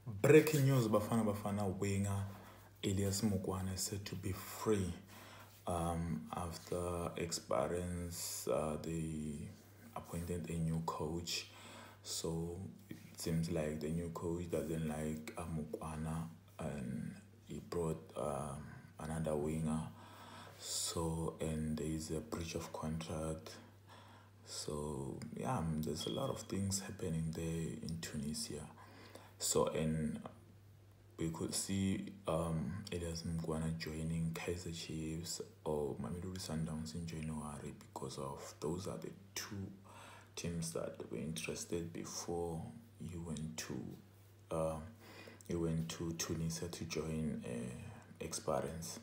Breaking news: Bafana Bafana winger Elias Mokwana is said to be free after Esperance they appointed a new coach. So it seems like the new coach doesn't like Mokwana, and he brought another winger. So, and there is a breach of contract. So yeah, there's a lot of things happening there in Tunisia. So, and we could see Elias Mokwana joining Kaizer Chiefs or Mamelodi Sundowns in January, because of those are the two teams that were interested before you went to Tunisia to join Esperance.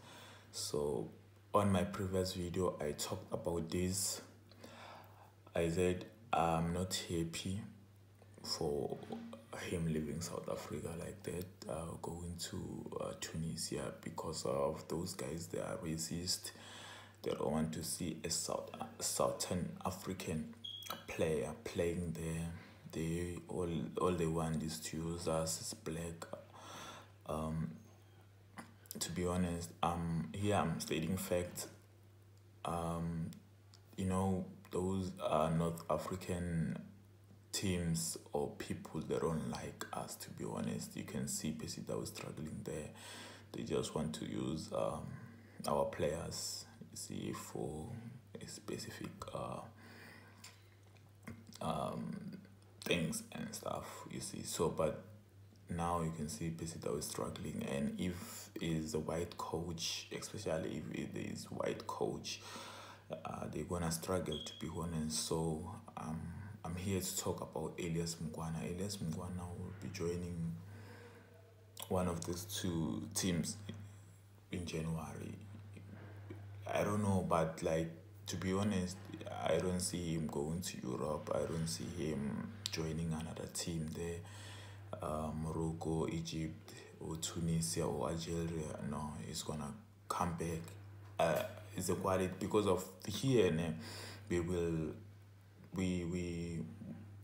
So on my previous video I talked about this. I said I'm not happy for him leaving South Africa like that, going to Tunisia, because of those guys. They are racist. They don't want to see a Southern African player playing there. They all they want is to use us as black. To be honest, here I'm stating facts. Those are North African teams or people that don't like us, to be honest. You can see Pesita was struggling there. They just want to use our players, you see, for a specific things and stuff, you see. So but now you can see Pesita was struggling, and if it is a white coach, especially if it is white coach, they're gonna struggle, to be honest. So I'm here to talk about Elias Mokwana. Elias Mokwana will be joining one of these two teams in January. I don't know, but like, to be honest, I don't see him going to Europe. I don't see him joining another team there, Morocco, Egypt, or Tunisia, or Algeria. No, he's gonna come back. It's a quality, because of here, we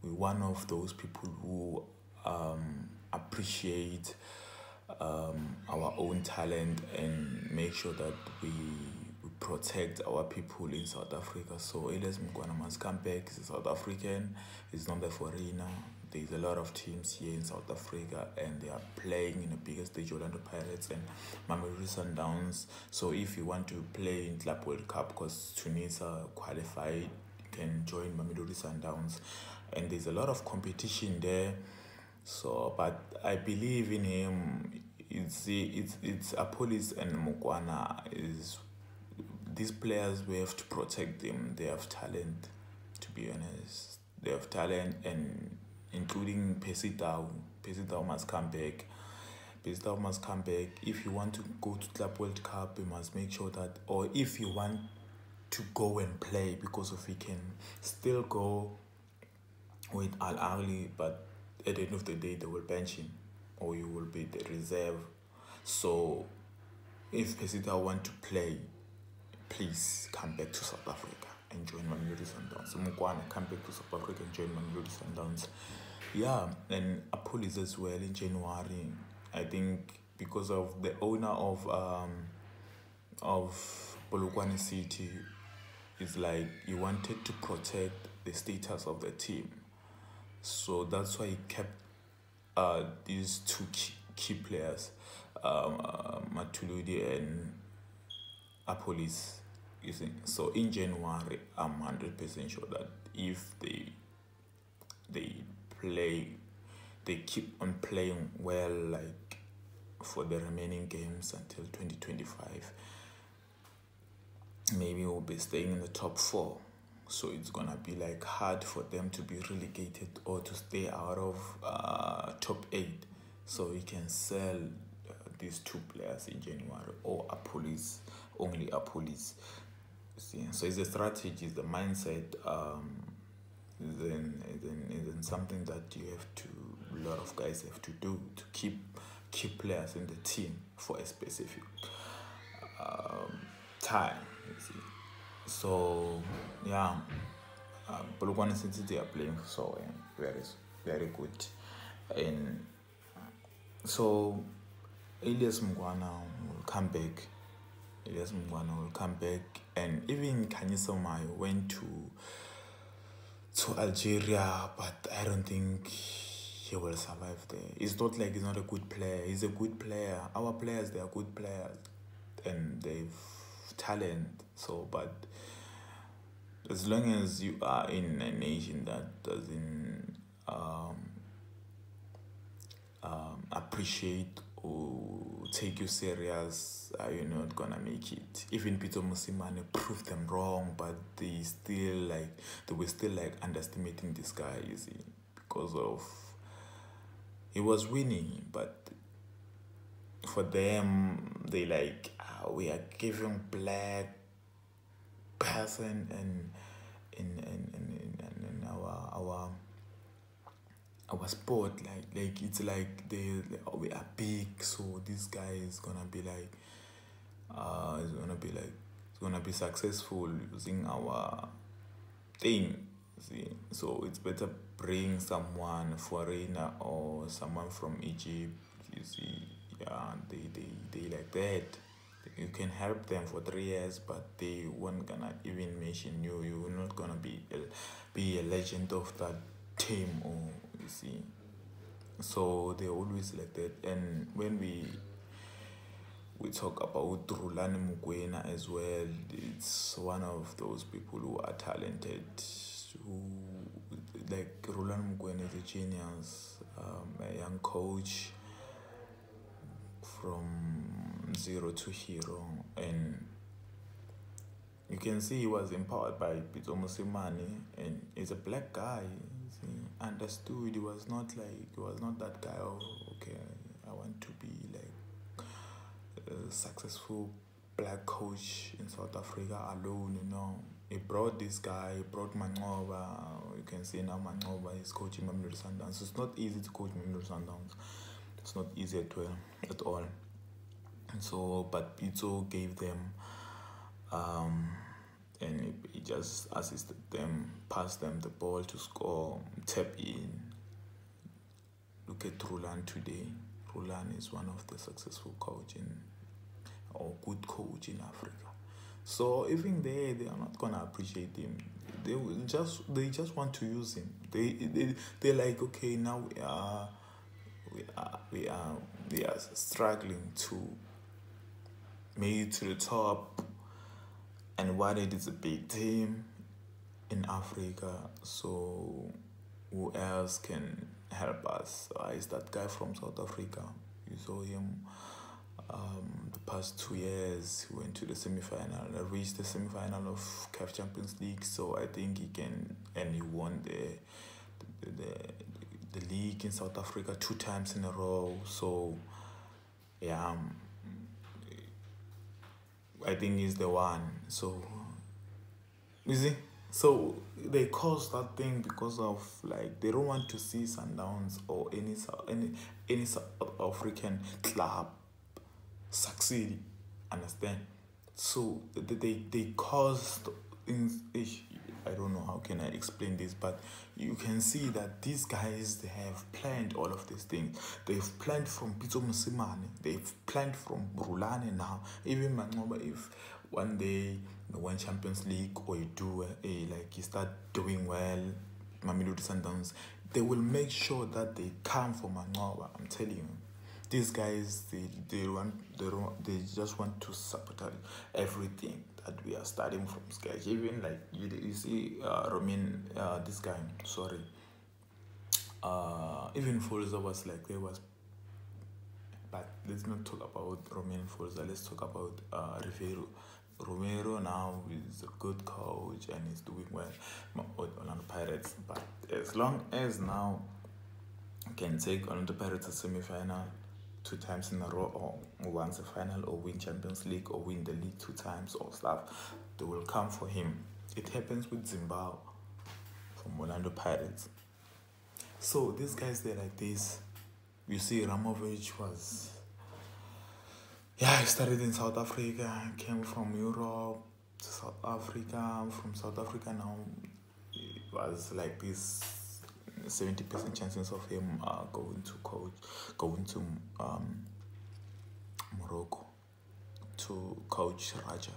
one of those people who appreciate our own talent and make sure that we protect our people in South Africa. So Elias Mokwana must come back. He's a South African. He's not a foreigner. There's a lot of teams here in South Africa, and they are playing in the biggest stage, Orlando Pirates and Mamelodi Sundowns. So if you want to play in Club World Cup, because Tunisia qualified, you can join Mamelodi Sundowns, and there's a lot of competition there. So, but I believe in him. It's Apolis and Mokwana. Is these players, we have to protect them. They have talent, to be honest. They have talent, and including Pesita. Pesita must come back. Pesita must come back. If you want to go to Club World Cup, you must make sure that, or if you want to go and play, because if you can still go with Al Ahly, but at the end of the day they will bench him, or you will be the reserve. So if Pesita want to play, please come back to South Africa and join Mamelodi Sundowns. Mokwana, come back to South Africa and join Mamelodi Sundowns. Yeah, and Apolis as well in January. I think because of the owner of Polokwane City, is like he wanted to protect the status of the team. So that's why he kept these two key players, Matuludi and Apolis. You see. So in January, I'm 100% sure that if they keep on playing well, like for the remaining games until 2025, maybe we'll be staying in the top 4. So it's gonna be like hard for them to be relegated or to stay out of top 8. So we can sell these two players in January, or Apolis, only Apolis. See, so it's a strategy, it's the mindset. Then something that you have to, a lot of guys have to do to keep players in the team for a specific time. You see. So yeah, Polokwane City, they are playing so very, very good, and So Elias Mokwana will come back. Elias Mokwana will come back, and even 𝐒𝐚𝐝 went to Algeria, but I don't think he will survive there. It's not like he's not a good player. He's a good player. Our players, they are good players, and they've talent. So, but as long as you are in a nation that doesn't appreciate or take you serious, you're not gonna make it. Even Peter Mosimane proved them wrong, but they were still underestimating this guy, you see, because of he was winning, but for them they we are giving black person and in our sport, it's like we are big, so this guy is gonna be successful using our thing. See, so it's better bring someone foreigner or someone from Egypt. You see, yeah, they like that. You can help them for 3 years, but they weren't gonna even mention you. You're not gonna be a legend of that team, or you see. So they're always like that. And when we talk about 𝐒𝐚𝐝 𝐍𝐸 as well, it's one of those people who are talented. 𝐒𝐚𝐝 𝐍𝐸 is a genius, a young coach from zero to hero, and you can see he was empowered by Peter Mosimane, and he's a black guy. He understood. He was not that guy. Oh, okay, I want to be like a successful black coach in South Africa alone. You know, he brought this guy. He brought 𝐒𝐚𝐝. You can see now 𝐒𝐚𝐝 is coaching Mamelodi Sundowns. It's not easy to coach Mamelodi Sundowns. It's not easy at all. So, but Pito gave them, and he just assisted them, passed them the ball to score, tap in. Look at 𝐒𝐚𝐝 today. 𝐒𝐚𝐝 is one of the successful good coach in Africa. So even they are not gonna appreciate him. They just want to use him. They're like, okay, now we are struggling to make it to the top, and what it is a big team in Africa, so who else can help us? Is that guy from South Africa? You saw him the past 2 years. He went to the semi-final, reached the semi-final of CAF Champions League, so I think he can, and he won the league in South Africa 2 times in a row. So yeah, I think he's the one. So you see, so they caused that thing because of they don't want to see Sundowns or any South African club succeed. Understand? So they caused things. I don't know how can I explain this, but you can see that these guys, they have planned all of these things. They've planned from Peter Mosimane, they've planned from 𝐒𝐚𝐝 now. Even 𝐒𝐚𝐝, if one day you win Champions League, or you do you start doing well, Mamelodi Sundowns, they will make sure that they come for 𝐒𝐚𝐝. I'm telling you. These guys, they just want to sabotage everything that we are starting from scratch. Even you see this guy, sorry, even Forza was but let's not talk about Romain Forza. Let's talk about Rivero. Romero now is a good coach and he's doing well with Orlando Pirates. But as long as now can take Orlando Pirates to semi-final 2 times in a row, or once a final, or win Champions League, or win the league 2 times, or stuff, they will come for him. It happens with Zimbabwe from Orlando Pirates. So these guys, they're like this. You see, Ramovich he started in South Africa, came from Europe to South Africa. From South Africa now, it was like this 70% chances of him going to Morocco to coach Raja.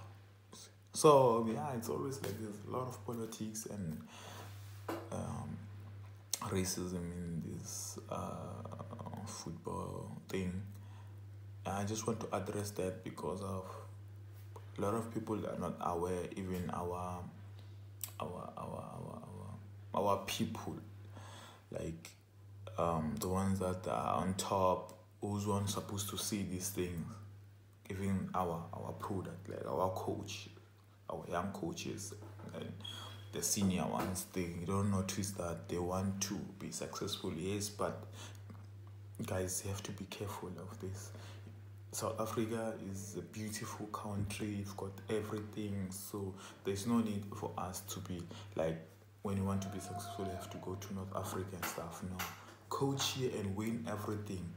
So yeah, it's always like there's a lot of politics and racism in this football thing. I just want to address that because of a lot of people are not aware, even our people, like the ones that are on top, who's one supposed to see these things, even our product, like our coach, our young coaches and the senior ones, they don't notice that they want to be successful, yes, but guys, you have to be careful of this. South Africa is a beautiful country, it's got everything, so there's no need for us to be like, when you want to be successful, you have to go to North Africa and stuff. No, coach here and win everything.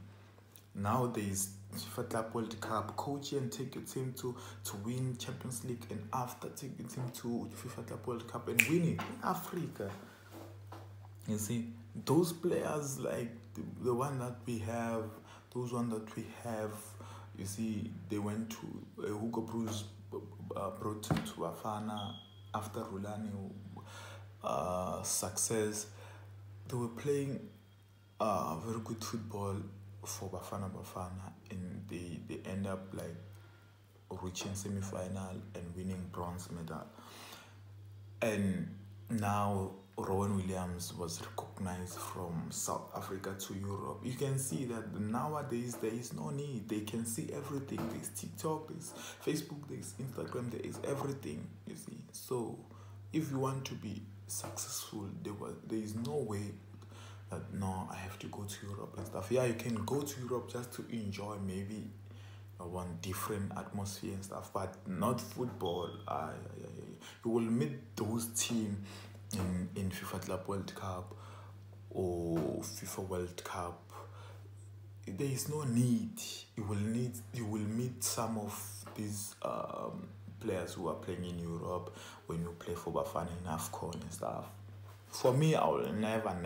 Now there's FIFA Club World Cup, coach here and take your team to win Champions League, and after take your team to FIFA Club World Cup and win it in Africa. You see, those players, like the one that we have, those one that we have, you see, they went to Hugo Bruce brought to Bafana after Rulani success. They were playing very good football for Bafana Bafana, and they end up like reaching semi-final and winning bronze medal. And now Rowan Williams was recognized from South Africa to Europe. You can see that nowadays there is no need. They can see everything. There's TikTok, there's Facebook, there's Instagram, there is everything, you see. So if you want to be successful, there is no way that, no, I have to go to Europe and stuff. Yeah, you can go to Europe just to enjoy maybe one different atmosphere and stuff, but not football. You will meet those teams in FIFA Club World Cup or FIFA World Cup. There is no need. You will meet some of these players who are playing in Europe when you play for Bafana in AFCON and stuff. For me, I will never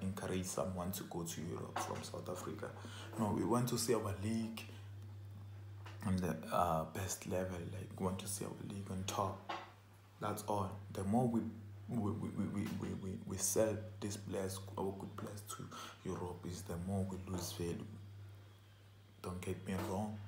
encourage someone to go to Europe from South Africa. No, we want to see our league on the best level. Like, we want to see our league on top. That's all. The more we sell these players, our good players, to Europe, is the more we lose value. Don't get me wrong.